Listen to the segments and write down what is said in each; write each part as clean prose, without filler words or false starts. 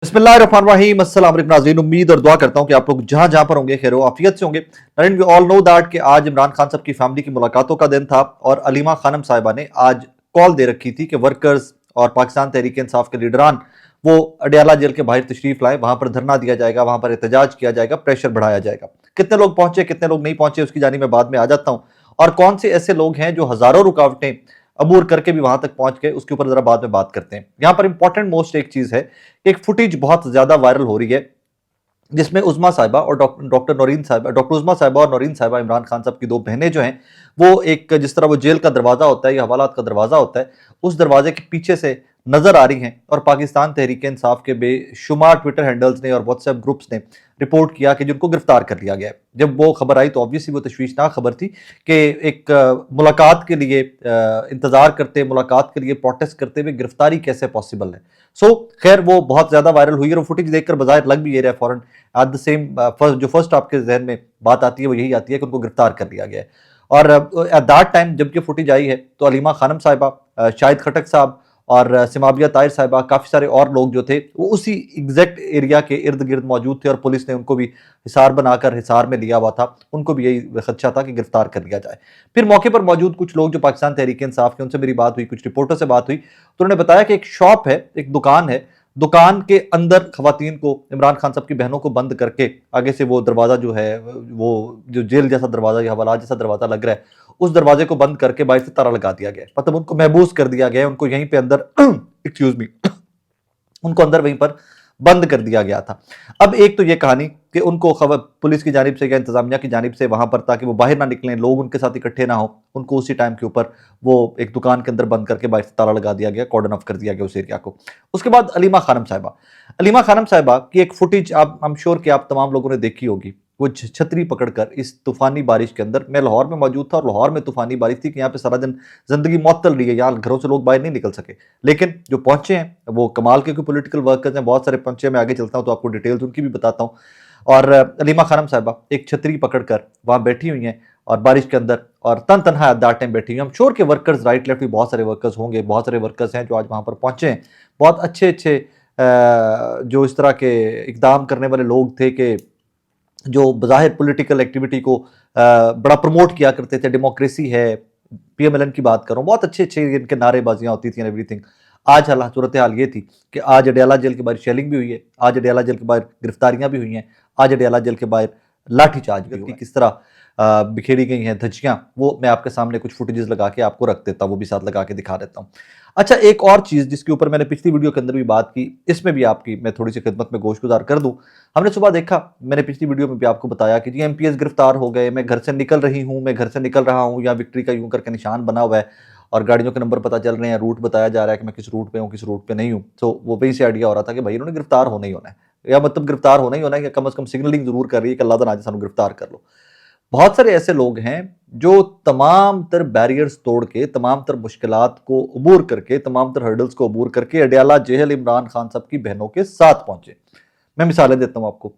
बिस्मिल्लाहिर्रहमानिर्रहीम। अस्सलाम वालेकुम नाज़रीन, उम्मीद और दुआ करता हूं कि आप लोग जहां जहां पर होंगे खैर आफियत से होंगे। नाज़रीन, वी ऑल नो दैट कि आज इमरान खान साहब की फैमिली की मुलाकातों का दिन था और अलीमा खानम साहिबा ने आज कॉल दे रखी थी कि वर्कर्स और पाकिस्तान तहरीक इंसाफ के लीडरान वो अडयाला जेल के बाहर तशरीफ लाए, वहां पर धरना दिया जाएगा, वहां पर एहतजाज किया जाएगा, प्रेशर बढ़ाया जाएगा। कितने लोग पहुंचे, कितने लोग नहीं पहुंचे, उसकी जानी मैं बाद में आ जाता हूं। और कौन से ऐसे लोग हैं जो हजारों रुकावटें अबूर करके भी वहां तक पहुंच गए, उसके ऊपर जरा बाद में बात करते हैं। यहां पर इंपॉर्टेंट मोस्ट एक चीज है, एक फुटेज बहुत ज्यादा वायरल हो रही है जिसमें उज़मा साहिबा और डॉक्टर नौरीन साहिबा, डॉक्टर उज़मा साहिबा और नौरीन साहिबा, इमरान खान साहब की दो बहनें जो हैं, वो एक जिस तरह वो जेल का दरवाजा होता है या हवालात का दरवाजा होता है, उस दरवाजे के पीछे से नजर आ रही हैं। और पाकिस्तान तहरीक इंसाफ के बेशुमार ट्विटर हैंडल्स ने और व्हाट्सएप ग्रुप्स ने रिपोर्ट किया कि जिनको गिरफ्तार कर लिया गया है। जब वो खबर आई तो ऑब्वियसली वो तशवीशनाक खबर थी कि एक मुलाकात के लिए इंतजार करते, मुलाकात के लिए प्रोटेस्ट करते हुए गिरफ्तारी कैसे पॉसिबल है। सो खैर वो बहुत ज्यादा वायरल हुई और वो फुटेज देखकर बाजार लग भी ये रहा है फौरन एट द सेम जो फर्स्ट आपके जहन में बात आती है वो यही आती है कि उनको गिरफ्तार कर लिया गया है। और एट दैट टाइम जबकि फुटेज आई है तो अलीमा खानम साहिबा, शाहिद खटक साहब और सिमाबिया ताहिर साहिबा, काफी सारे और लोग जो थे वो उसी एग्जैक्ट एरिया के इर्द गिर्द मौजूद थे और पुलिस ने उनको भी हिसार बनाकर हिसार में लिया हुआ था। उनको भी यही खदशा था कि गिरफ्तार कर लिया जाए। फिर मौके पर मौजूद कुछ लोग जो पाकिस्तान तहरीक इंसाफ के, उनसे मेरी बात हुई, कुछ रिपोर्टर से बात हुई तो उन्होंने बताया कि एक शॉप है, एक दुकान है, दुकान के अंदर खवातीन को, इमरान खान साहब की बहनों को बंद करके आगे से वो दरवाजा जो है, वो जो जेल जैसा दरवाजा या हवालात जैसा दरवाजा लग रहा है, उस दरवाजे को बंद करके बाहर से ताला लगा दिया गया है। मतलब उनको महबूस कर दिया गया है, उनको यहीं पे अंदर एक्सक्यूज मी उनको अंदर वहीं पर बंद कर दिया गया था। अब एक तो ये कहानी कि उनको खबर पुलिस की जानिब से या इंतजामिया की जानिब से वहां पर, ताकि वो बाहर ना निकलें, लोग उनके साथ इकट्ठे ना हो, उनको उसी टाइम के ऊपर वो एक दुकान के अंदर बंद करके बाहर से ताला लगा दिया गया, कॉर्डन ऑफ कर दिया गया उस एरिया को। उसके बाद अलीमा खानम साहिबा, अलीमा खानम साहिबा की एक फुटेज आप, आई एम श्योर कि आप तमाम लोगों ने देखी होगी। वो छतरी पकड़कर इस तूफानी बारिश के अंदर, मैं लाहौर में मौजूद था और लाहौर में तूफानी बारिश थी कि यहाँ पे सारा दिन जिंदगी मअतल रही है, यहाँ घरों से लोग बाहर नहीं निकल सके। लेकिन जो पहुंचे हैं वो कमाल के पॉलिटिकल वर्कर्स हैं, बहुत सारे पहुंचे। मैं आगे चलता हूं तो आपको डिटेल्स उनकी भी बताता हूं। और अलीमा खानम साहिबा एक छतरी पकड़कर वहां बैठी हुई हैं और बारिश के अंदर, और तन तनहा दैट टाइम बैठी हुई। हम श्योर के वर्कर्स राइट लेफ्ट भी बहुत सारे वर्कर्स होंगे, बहुत सारे वर्कर्स हैं जो आज वहां पर पहुंचे हैं। बहुत अच्छे अच्छे जो इस तरह के इकदाम करने वाले लोग थे कि जो बज़ाहिर पॉलिटिकल एक्टिविटी को बड़ा प्रमोट किया करते थे, डेमोक्रेसी है, पीएमएलएन की बात करूं, बहुत अच्छे अच्छे इनके नारेबाजियां होती थी, एवरीथिंग। आज हाल सूरत हाल ये थी कि आज अडयाला जेल के बाहर शेलिंग भी हुई है, आज अडयाला जेल के बाहर गिरफ्तारियां भी हुई हैं, आज अडयाला जेल के बाहर लाठीचार्ज भी हुआ है। किस तरह बिखेरी गई हैं धज्जियां, वो मैं आपके सामने कुछ फुटेजेस लगा के आपको रख देता हूं, वो भी साथ लगा के दिखा देता हूं। अच्छा, एक और चीज जिसके ऊपर मैंने पिछली वीडियो के अंदर भी बात की, इसमें भी आपकी मैं थोड़ी सी खिदमत में गोशगुजार कर दूं। हमने सुबह देखा, मैंने पिछली वीडियो में भी आपको बताया कि जी एमपीएस गिरफ्तार हो गए, मैं घर से निकल रही हूं, मैं घर से निकल रहा हूं, या विक्ट्री का यूं करके निशान बना हुआ है और गाड़ियों के नंबर पता चल रहे हैं, रूट बताया जा रहा है कि मैं किस रूट पे हूं, किस रूट पे नहीं हूं। तो वो वही से आइडिया हो रहा था कि भाई इन्होंने गिरफ्तार होना ही होना है, या मतलब गिरफ्तार होना ही होना है, या कम से कम सिग्नलिंग जरूर कर रही है कि अल्लाह ताला आज सानू गिरफ्तार कर लो। बहुत सारे ऐसे लोग हैं जो तमाम तर बैरियर्स तोड़ के, तमाम तर मुश्किलात को अबूर करके, तमाम तर हर्डल्स को अबूर करके अडयाला जेल इमरान खान साहब की बहनों के साथ पहुंचे। मैं मिसालें देता हूं आपको।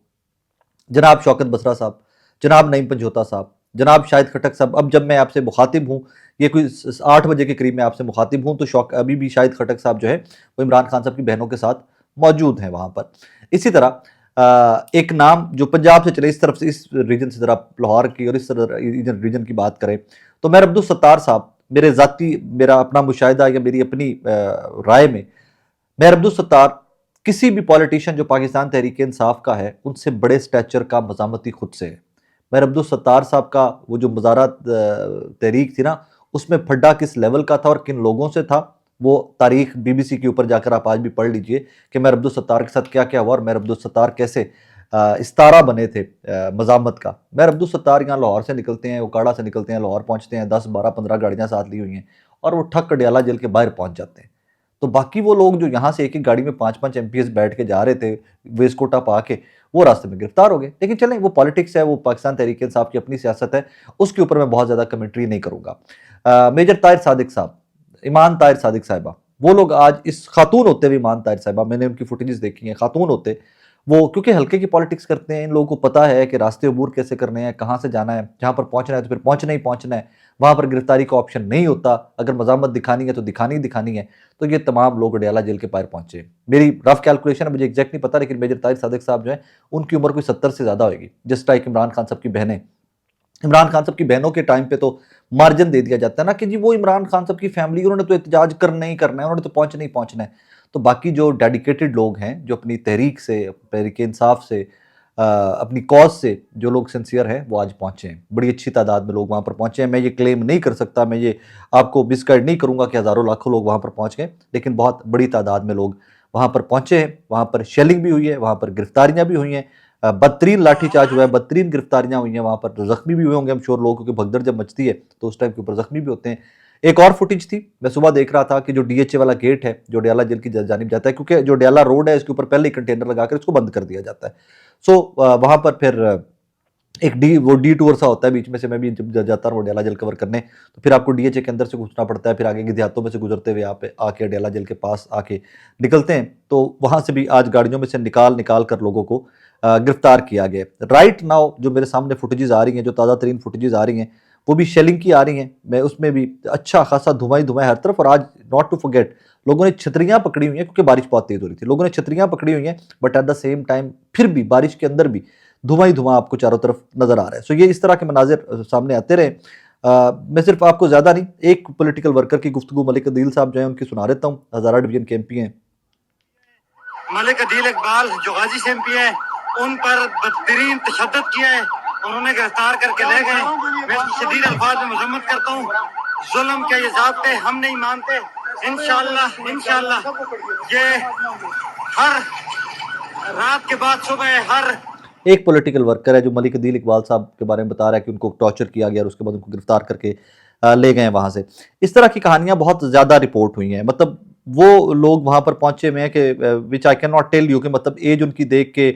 जनाब शौकत बसरा साहब, जनाब नईम पंजोता साहब, जनाब शाहिद खटक साहब। अब जब मैं आपसे मुखातिब हूँ, ये कोई 8 बजे के करीब मैं आपसे मुखातिब हूँ, तो अभी भी शाहिद खटक साहब जो है वो इमरान खान साहब की बहनों के साथ मौजूद हैं वहां पर। इसी तरह एक नाम जो पंजाब से चले, इस तरफ से, इस रीजन से, जरा लाहौर की और इस रीजन की बात करें तो मेहर अब्दुल सत्तार साहब, मेरा अपना मुशाहिदा या मेरी अपनी राय में मेहर अब्दुल सत्तार किसी भी पॉलिटिशियन जो पाकिस्तान तहरीक इंसाफ का है उनसे बड़े स्टैचर का मज़ामती खुद से है। मेहर अब्दुल सत्तार साहब का वो जो मुज़ाहरात तहरीक थी ना, उसमें फड्डा किस लेवल का था और किन लोगों से था, वो तारीख बीबीसी के ऊपर जाकर आप आज भी पढ़ लीजिए कि मेहर अब्दुल सत्तार के साथ क्या क्या हुआ और मेहर अब्दुल सत्तार कैसे इस्तारा बने थे मजामत का। मेहर अब्दुल सत्तार यहाँ लाहौर से निकलते हैं, उकाड़ा से निकलते हैं, लाहौर पहुंचते हैं, 10 12 15 गाड़ियां साथ ली हुई हैं और वो ठक अडयाला जेल के बाहर पहुंच जाते हैं। तो बाकी वो लोग जो यहाँ से एक एक गाड़ी में 5 5 एमपीएस बैठ के जा रहे थे वेस्ट कोटा पा के, वो रास्ते में गिरफ्तार हो गए। लेकिन चलें, वो पॉलिटिक्स है, वो पाकिस्तान तहरीक इंसाफ की अपनी सियासत है, उसके ऊपर मैं बहुत ज़्यादा कमेंट्री नहीं करूँगा। मेजर ताहिर सादिक साहब, ईमान ताहिर सादिक साहिबा, वो लोग आज इस खातून होते हुए, ईमान ताहिर साहिबा, मैंने उनकी फुटेजेस देखी हैं, खातून होते वो क्योंकि हल्के की पॉलिटिक्स करते हैं, इन लोगों को पता है कि रास्ते अबूर कैसे करने हैं, कहाँ से जाना है, जहाँ पर पहुँचना है तो फिर पहुँचना ही पहुँचना है, वहाँ पर गिरफ्तारी का ऑप्शन नहीं होता, अगर मज़ामत दिखानी है तो दिखानी ही दिखानी है। तो ये तमाम लोग अडयाला जेल के बाहर पहुँचे। मेरी रफ कैलकुलेशन है, मुझे एग्जैक्ट नहीं पता, लेकिन मेजर तारिक सादिक साहब जो हैं, उनकी उम्र कोई 70 से ज़्यादा होगी, जस्ट लाइक इमरान खान साहब की बहनें। इमरान खान साहब की बहनों के टाइम पे तो मार्जिन दे दिया जाता है ना कि जी वो इमरान खान साहब की फैमिली, उन्होंने तो एहतजाज करना ही करना है, उन्होंने तो पहुंचना ही पहुंचना है। तो बाकी जो डेडिकेटेड लोग हैं, जो अपनी तहरीक से, तहरीक इंसाफ से, अपनी कॉज से जो लोग सिंसियर हैं, वो आज पहुंचे हैं। बड़ी अच्छी तादाद में लोग वहां पर पहुंचे हैं। मैं ये क्लेम नहीं कर सकता, मैं ये आपको मिसगाइड नहीं करूंगा कि हज़ारों लाखों लोग वहां पर पहुंच गए, लेकिन बहुत बड़ी तादाद में लोग वहां पर पहुंचे हैं। वहां पर शेलिंग भी हुई है, वहां पर गिरफ्तारियां भी हुई हैं, बदतरीन लाठीचार्ज हुआ है, बदतरीन गिरफ्तारियां हुई हैं, वहां पर तो जख्मी भी हुए होंगे हम श्योर लोग, क्योंकि भगदड़ जब मचती है तो उस टाइम के ऊपर जख्मी भी होते हैं। एक और फुटेज थी, मैं सुबह देख रहा था कि जो डीएचए वाला गेट है जो अडयाला जेल की जानिब जाता है, क्योंकि जो अडयाला रोड है इसके ऊपर पहले ही कंटेनर लगाकर इसको बंद कर दिया जाता है। सो वहां पर फिर एक डी टूर सा होता है बीच में से, मैं भी जब जाता हूँ अडयाला जेल कवर करने, तो फिर आपको डीएचए के अंदर से घुसना पड़ता है, फिर आगे के देहातों में से गुजरते हुए यहाँ पे आके अडयाला जेल के पास आके निकलते हैं। तो वहां से भी आज गाड़ियों में से निकाल निकाल कर लोगों को गिरफ्तार किया गया। राइट नाउ जो मेरे सामने फुटेजेस आ रही हैं, जो ताज़ा तरीन फुटेजेस आ रही हैं, वो भी शेलिंग की आ रही हैं। मैं उसमें भी अच्छा खासा धुआं ही धुआं हर तरफ। और आज नॉट टू फॉरगेट, लोगों ने छतरियां पकड़ी हुई हैं, क्योंकि बारिश बहुत तेज हो रही थी, लोगों ने छतरियां पकड़ी हुई हैं, but at the same time फिर भी बारिश के अंदर भी धुआं ही धुआं आपको चारों तरफ नजर आ रहा है। सो ये इस तरह के मनाजिर सामने आते रहे। मैं सिर्फ आपको ज्यादा नहीं, एक पॉलिटिकल वर्कर की गुफ्तगू मलिक अदील साहब जो है उनकी सुना देता हूँ। हजारा डिवीजन के एमपी हैं मलिक अदील इकबाल, जो गाजी से एमपी है, उन पर बदतरीन तशद्दुद किया है, उन्होंने गिरफ्तार करके ले गए। मैं शदीद अल्फाज में मजम्मत करता हूँ। जुल्म के ये ज़ाब्ते हम नहीं मानते। इंशाअल्लाह इंशाअल्लाह ये हर रात के बाद सुबह हर एक पॉलिटिकल वर्कर है जो मलिक अदील इकबाल साहब के बारे में बता रहा है कि उनको टॉर्चर किया गया और उसके बाद उनको गिरफ्तार करके ले गए वहां से। इस तरह की कहानियां बहुत ज्यादा रिपोर्ट हुई हैं। मतलब वो लोग वहां पर पहुंचे हुए हैं कि which I can not tell you, कि मतलब एज उनकी देख के,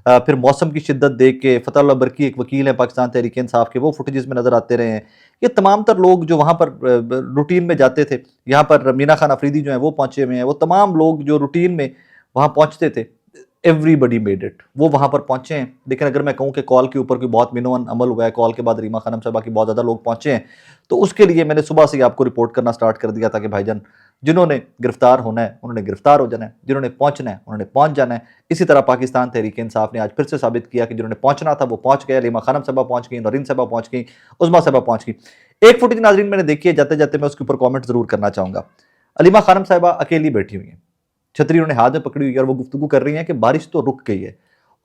फिर मौसम की शिद्दत देख के, फतह बरकी एक वकील है पाकिस्तान तहरीक इंसाफ के, वो फुटेजेस में नजर आते रहे हैं। ये तमाम तर लोग जो वहां पर रूटीन में जाते थे, यहाँ पर मीना खान अफरीदी जो है वो पहुंचे हुए हैं, वो तमाम लोग जो रूटीन में वहां पहुंचते थे, एवरीबडी मेड इट, वो वहां पर पहुंचे हैं। लेकिन अगर मैं कहूं कि कॉल के ऊपर कोई बहुत मिनोअन अमल हुआ है, कॉल के बाद रीमा खानम साहबा की बहुत ज़्यादा लोग पहुंचे हैं, तो उसके लिए मैंने सुबह से ही आपको रिपोर्ट करना स्टार्ट कर दिया था कि भाईजान, जिन्होंने गिरफ्तार होना है उन्होंने गिरफ्तार हो जाना है, जिन्होंने पहुंचना है उन्होंने पहुंच जाना है। इसी तरह पाकिस्तान तहरीक इंसाफ ने आज फिर से साबित किया कि जिन्होंने पहुंचना था वो पहुंच गए। रीमा खानम साहबा पहुंच गई, नौरीन साहबा पहुंच गई, उस्मा साहबा पहुंच गई। एक फुटेज नाजरीन मैंने देखी है, जाते जाते मैं उसके ऊपर कॉमेंट जरूर करना चाहूंगा। अलीमा खानम साहबा अकेली बैठी हुई है, छतरी उन्हें हाथ में पकड़ी हुई है, और वो गुफ्तगू कर रही है कि बारिश तो रुक गई है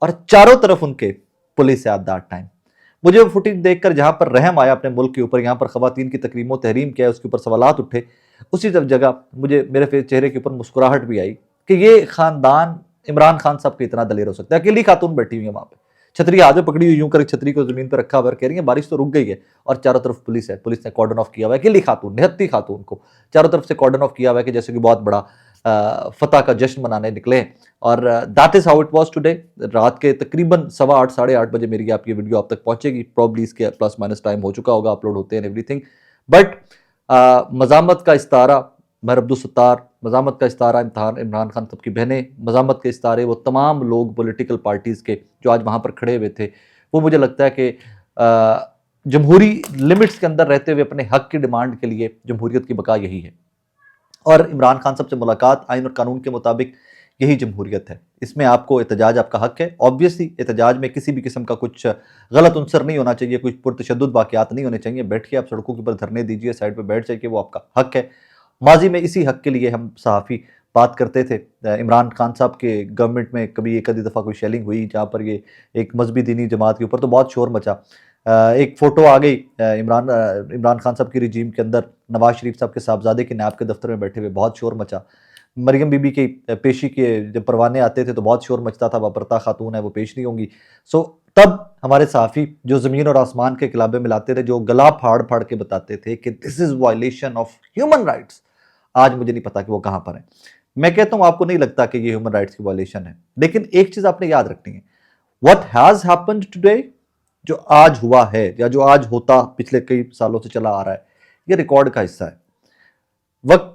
और चारों तरफ उनके पुलिस है एट दैट टाइम। मुझे वो फुटेज देखकर जहां पर रहम आया अपने मुल्क के ऊपर, यहाँ पर खवातीन की तकरीम व तहरीम किया है, उसके ऊपर सवालात उठे, उसी जगह मुझे मेरे चेहरे के ऊपर मुस्कुराहट भी आई कि ये खानदान इमरान खान साहब का इतना दलेर हो सकता है। अकेली खातून बैठी हुई है वहां पे, छतरी हाथ में पकड़ी हुई, यूं कर छतरी को जमीन पर रखा हुआ, कह रही है बारिश तो रुक गई है, और चारों तरफ पुलिस है, पुलिस ने कॉर्डन ऑफ किया हुआ है। अकेली खातून, निहत्ती खातून को चारों तरफ से कॉर्डन ऑफ किया हुआ है कि जैसे कि बहुत बड़ा फतह का जश्न मनाने निकले। और that is how it was today. रात के तकरीबन 8:15 8:30 बजे मेरी ये वीडियो आप तक पहुंचेगी, प्रॉब्ली इसके प्लस माइनस टाइम हो चुका होगा अपलोड होते हैं एवरीथिंग। बट मजामत का इस्तारा महर अब्दुल सत्तार, मजामत का इस्तारा इमरान खान साहब की बहनें, मजामत के इस्तारे वो तमाम लोग पॉलिटिकल पार्टीज़ के जो आज वहाँ पर खड़े हुए थे, वो मुझे लगता है कि जमहूरी लिमिट्स के अंदर रहते हुए अपने हक की डिमांड के लिए जमहूरियत की बका यही है। और इमरान खान साहब से मुलाकात आइन और कानून के मुताबिक यही जमहूरियत है। इसमें आपको एहतजाज आपका हक है। ऑब्वियसली एहतजाज में किसी भी किस्म का कुछ गलत अंसर नहीं होना चाहिए, कुछ पुरतशद्दुद वाक़यात नहीं होने चाहिए। बैठिए, आप सड़कों के ऊपर धरने दीजिए, साइड पर बैठ जाइए, वो आपका हक है। माजी में इसी हक के लिए हम सहाफ़ी बात करते थे। इमरान खान साहब के गवर्नमेंट में कभी एक आधी दफ़ा कोई शेलिंग हुई जहाँ पर ये एक मजहबी दीनी जमात के ऊपर, तो बहुत शोर मचा। एक फ़ोटो आ गई इमरान खान साहब की रिजीम के अंदर नवाज शरीफ साहब के साहबजादे के नायब के दफ्तर में बैठे हुए, बहुत शोर मचा। मरियम बीबी की पेशी के जब परवाने आते थे तो बहुत शोर मचता था, वापरता खातून है वो पेश नहीं होंगी। सो तब हमारे सहाफ़ी जो ज़मीन और आसमान के किलाबे मिलाते थे, जो गला फाड़ फाड़ के बताते थे कि this is violation of human rights, आज मुझे नहीं पता कि वो कहाँ पर है। मैं कहता हूँ आपको नहीं लगता कि ये ह्यूमन राइट्स की वायलेशन है, लेकिन एक चीज़ आपने याद रखनी है, व्हाट हैज़ हैपेंड टुडे, जो आज हुआ है या जो आज होता पिछले कई सालों से चला आ रहा है, ये रिकॉर्ड का हिस्सा है। वक्त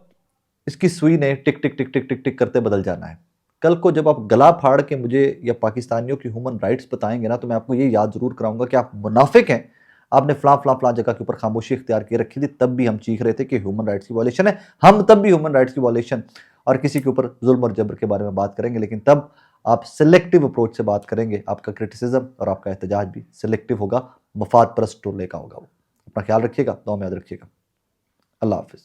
इसकी सुई ने टिक टिक टिक टिक टिक टिक करते बदल जाना है। कल को जब आप गला फाड़ के मुझे या पाकिस्तानियों की ह्यूमन राइट्स बताएंगे ना, तो मैं आपको ये याद ज़रूर कराऊंगा कि आप मुनाफिक हैं, आपने फलां जगह के ऊपर खामोशी इख्तियार की रखी थी, तब भी हम चीख रहे थे कि ह्यूमन राइट्स की वॉयलेशन है। हम तब भी ह्यूमन राइट्स की वॉयलेशन और किसी के ऊपर जुल्म और जबर के बारे में बात करेंगे, लेकिन तब आप सिलेक्टिव अप्रोच से बात करेंगे। आपका क्रिटिसिज्म और आपका एहतजाज भी सिलेक्टिव होगा, मफाद परस्त टोले का होगा वो। अपना ख्याल रखिएगा, दुआ में याद रखिएगा। अल्लाह हाफिज़।